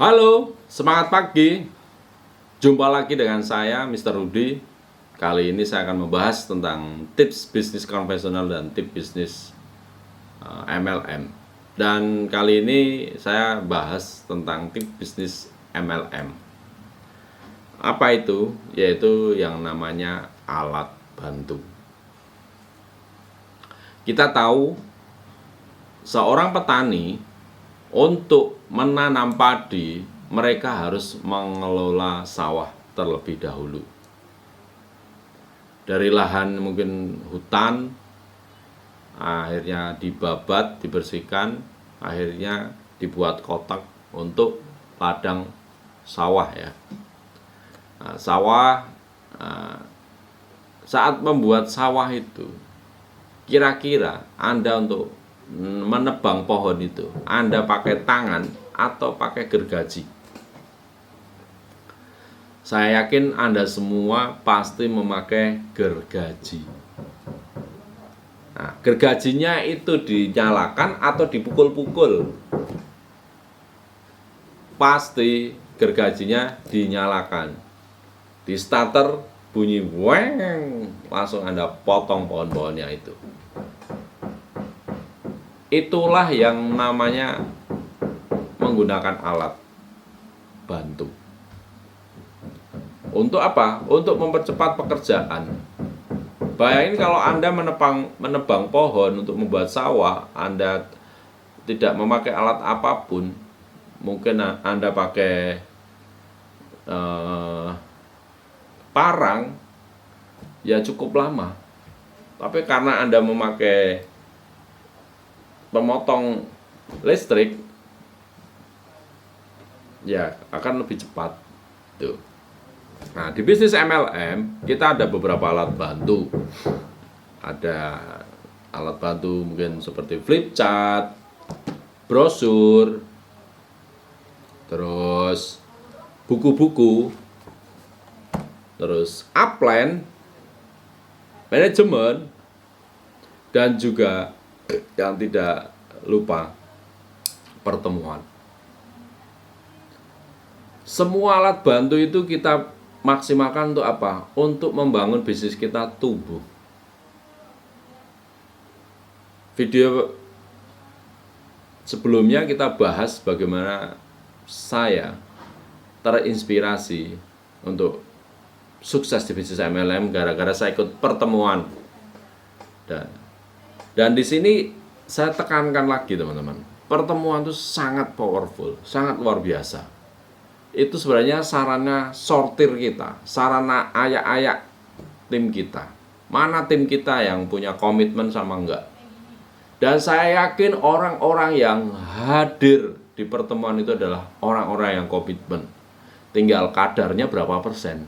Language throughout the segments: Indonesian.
Halo, semangat pagi. Jumpa lagi dengan saya, Mr. Rudi. Kali ini saya akan membahas tentang tips bisnis konvensional dan tips bisnis MLM. Dan kali ini saya bahas tentang tips bisnis MLM. Apa itu? Yaitu yang namanya alat bantu. Kita tahu seorang petani untuk menanam padi, mereka harus mengelola sawah terlebih dahulu. Dari lahan mungkin hutan, akhirnya dibabat, dibersihkan, akhirnya dibuat kotak untuk ladang sawah ya. Saat membuat sawah itu, kira-kira Anda untuk menebang pohon itu, Anda pakai tangan atau pakai gergaji? Saya yakin Anda semua pasti memakai gergaji. Nah, gergajinya itu dinyalakan atau dipukul-pukul? Pasti gergajinya dinyalakan. Di starter bunyi weng, langsung Anda potong pohon-pohonnya itu. Itulah yang namanya menggunakan alat bantu. Untuk apa? Untuk mempercepat pekerjaan. Bayangin kalau Anda menebang pohon untuk membuat sawah, Anda tidak memakai alat apapun. Mungkin Anda pakai parang, ya cukup lama. Tapi karena Anda memakai pemotong listrik, ya akan lebih cepat tuh. Nah, di bisnis MLM kita ada beberapa alat bantu. Ada alat bantu mungkin seperti flip chart, brosur, terus buku-buku, terus upline, manajemen, dan juga yang tidak lupa pertemuan. Semua alat bantu itu kita maksimalkan untuk apa? Untuk membangun bisnis kita tumbuh. Video sebelumnya kita bahas bagaimana saya terinspirasi untuk sukses di bisnis MLM gara-gara saya ikut pertemuan. Dan di sini saya tekankan lagi teman-teman, pertemuan itu sangat powerful, sangat luar biasa. Itu sebenarnya sarana sortir kita, sarana ayak-ayak tim kita. Mana tim kita yang punya komitmen sama enggak. Dan saya yakin orang-orang yang hadir di pertemuan itu adalah orang-orang yang komitmen. Tinggal kadarnya berapa persen.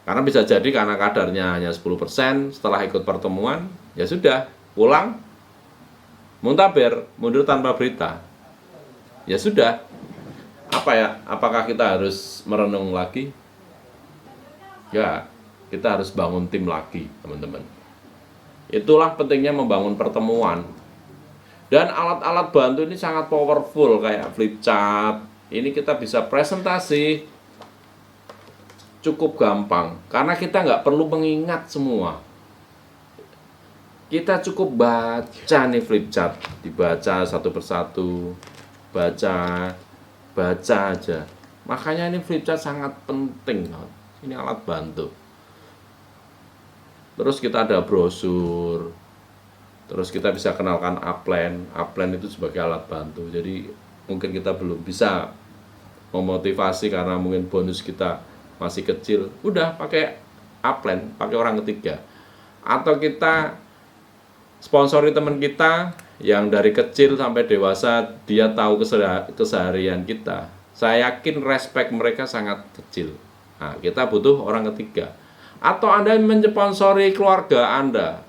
Karena bisa jadi karena kadarnya hanya 10%, setelah ikut pertemuan, ya sudah, pulang, muntaber, mundur tanpa berita. Ya sudah, apakah kita harus merenung lagi? Ya, kita harus bangun tim lagi, teman-teman. Itulah pentingnya membangun pertemuan. Dan alat-alat bantu ini sangat powerful, kayak flip chart. Ini kita bisa presentasi cukup gampang, karena kita nggak perlu mengingat semua. Kita cukup baca nih flip chart, dibaca satu persatu, baca aja. Makanya ini flip chart sangat penting. Ini alat bantu. Terus kita ada brosur. Terus kita bisa kenalkan upline. Upline itu sebagai alat bantu. Jadi mungkin kita belum bisa memotivasi karena mungkin bonus kita masih kecil, udah pakai upline, pakai orang ketiga. Atau kita sponsori teman kita yang dari kecil sampai dewasa, dia tahu keseharian kita. Saya yakin respect mereka sangat kecil. Nah, kita butuh orang ketiga. Atau Anda mensponsori keluarga Anda.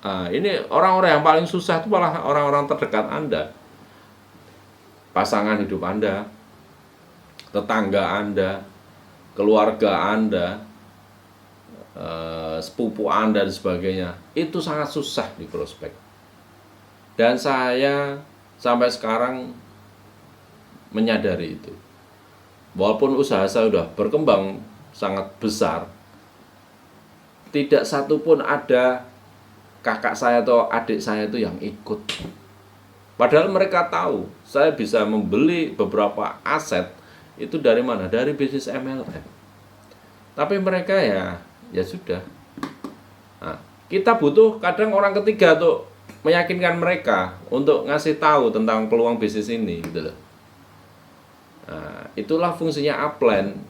Nah, ini orang-orang yang paling susah itu malah orang-orang terdekat Anda. Pasangan hidup Anda, tetangga Anda, keluarga Anda, sepupu Anda dan sebagainya. Itu sangat susah di prospek. Dan saya sampai sekarang menyadari itu. Walaupun usaha saya sudah berkembang sangat besar, tidak satupun ada kakak saya atau adik saya itu yang ikut. Padahal mereka tahu saya bisa membeli beberapa aset itu dari mana? Dari bisnis MLM. Tapi mereka ya sudah. Nah, kita butuh kadang orang ketiga tuh meyakinkan mereka untuk ngasih tahu tentang peluang bisnis ini gitu loh. Nah, itulah fungsinya upline.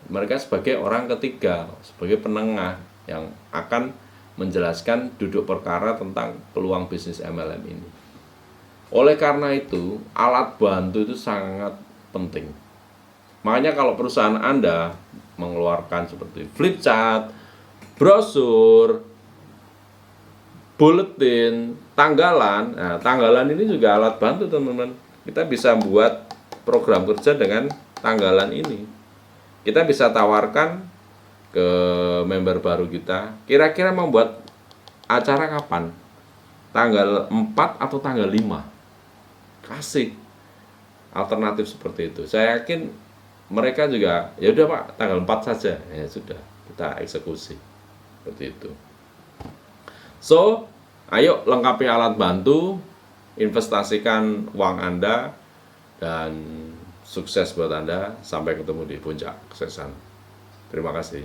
Mereka sebagai orang ketiga, sebagai penengah yang akan menjelaskan duduk perkara tentang peluang bisnis MLM ini. Oleh karena itu, alat bantu itu sangat penting. Makanya kalau perusahaan Anda mengeluarkan seperti flip chart, brosur, buletin, tanggalan. Nah, tanggalan ini juga alat bantu, teman-teman. Kita bisa buat program kerja dengan tanggalan ini. Kita bisa tawarkan ke member baru kita, kira-kira membuat acara kapan? Tanggal 4 atau tanggal 5? Kasih alternatif seperti itu. Saya yakin mereka juga, ya udah Pak, tanggal 4 saja. Ya sudah, kita eksekusi. Seperti itu. So, ayo lengkapi alat bantu, investasikan uang Anda, dan sukses buat Anda. Sampai ketemu di puncak kesuksesan. Terima kasih.